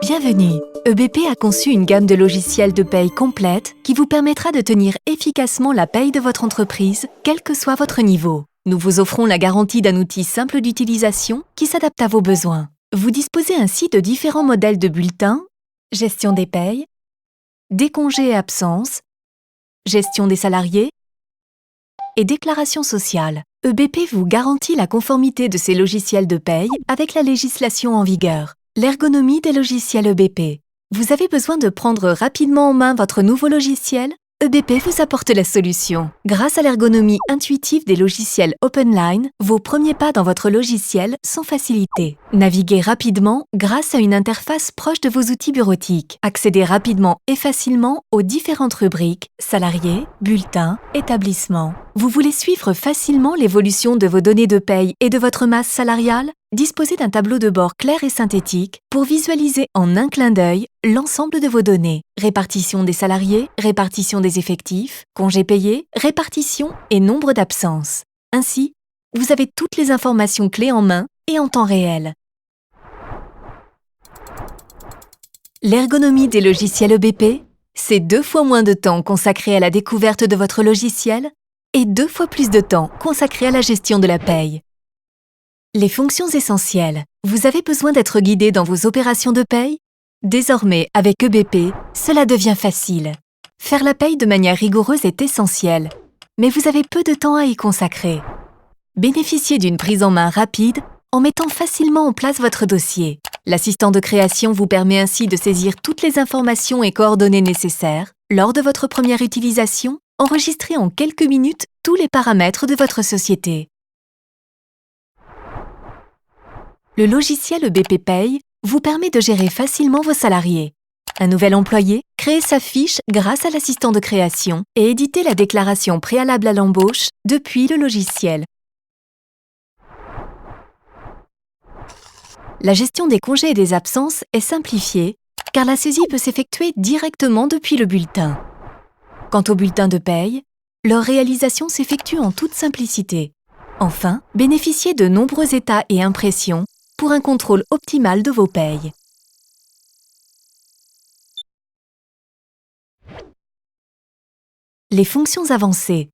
Bienvenue! EBP a conçu une gamme de logiciels de paye complète qui vous permettra de tenir efficacement la paye de votre entreprise, quel que soit votre niveau. Nous vous offrons la garantie d'un outil simple d'utilisation qui s'adapte à vos besoins. Vous disposez ainsi de différents modèles de bulletins, gestion des payes, des congés et absences, gestion des salariés et déclaration sociale. EBP vous garantit la conformité de ces logiciels de paye avec la législation en vigueur. L'ergonomie des logiciels EBP. Vous avez besoin de prendre rapidement en main votre nouveau logiciel? EBP vous apporte la solution. Grâce à l'ergonomie intuitive des logiciels OpenLine, vos premiers pas dans votre logiciel sont facilités. Naviguez rapidement grâce à une interface proche de vos outils bureautiques. Accédez rapidement et facilement aux différentes rubriques salariés, bulletins, établissements. Vous voulez suivre facilement l'évolution de vos données de paye et de votre masse salariale? Disposez d'un tableau de bord clair et synthétique pour visualiser en un clin d'œil l'ensemble de vos données. Répartition des salariés, répartition des effectifs, congés payés, répartition et nombre d'absences. Ainsi, vous avez toutes les informations clés en main et en temps réel. L'ergonomie des logiciels EBP, c'est 2 fois moins de temps consacré à la découverte de votre logiciel et 2 fois plus de temps consacré à la gestion de la paye. Les fonctions essentielles. Vous avez besoin d'être guidé dans vos opérations de paye? Désormais, avec EBP, cela devient facile. Faire la paye de manière rigoureuse est essentiel, mais vous avez peu de temps à y consacrer. Bénéficiez d'une prise en main rapide en mettant facilement en place votre dossier. L'assistant de création vous permet ainsi de saisir toutes les informations et coordonnées nécessaires. Lors de votre première utilisation, enregistrez en quelques minutes tous les paramètres de votre société. Le logiciel EBP Paye vous permet de gérer facilement vos salariés. Un nouvel employé, créer sa fiche grâce à l'assistant de création et éditer la déclaration préalable à l'embauche depuis le logiciel. La gestion des congés et des absences est simplifiée car la saisie peut s'effectuer directement depuis le bulletin. Quant aux bulletins de paye, leur réalisation s'effectue en toute simplicité. Enfin, bénéficiez de nombreux états et impressions pour un contrôle optimal de vos payes. Les fonctions avancées.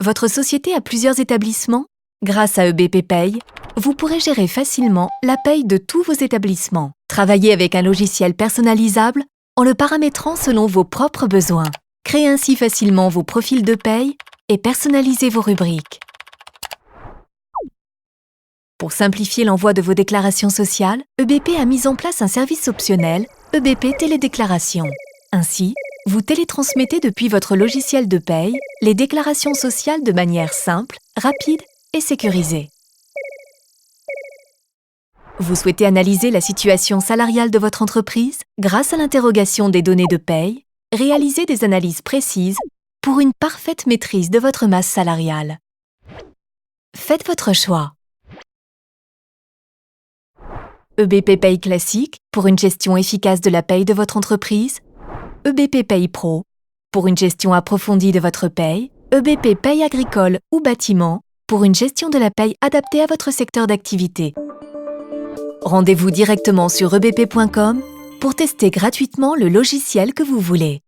Votre société a plusieurs établissements? Grâce à EBP Paye, vous pourrez gérer facilement la paye de tous vos établissements. Travaillez avec un logiciel personnalisable en le paramétrant selon vos propres besoins. Créez ainsi facilement vos profils de paye et personnalisez vos rubriques. Pour simplifier l'envoi de vos déclarations sociales, EBP a mis en place un service optionnel, EBP Télédéclaration. Ainsi, vous télétransmettez depuis votre logiciel de paye les déclarations sociales de manière simple, rapide et sécurisée. Vous souhaitez analyser la situation salariale de votre entreprise grâce à l'interrogation des données de paye, réaliser des analyses précises pour une parfaite maîtrise de votre masse salariale. Faites votre choix. EBP Paye classique pour une gestion efficace de la paye de votre entreprise, EBP Paye Pro pour une gestion approfondie de votre paye, EBP Paye agricole ou bâtiment pour une gestion de la paye adaptée à votre secteur d'activité. Rendez-vous directement sur ebp.com pour tester gratuitement le logiciel que vous voulez.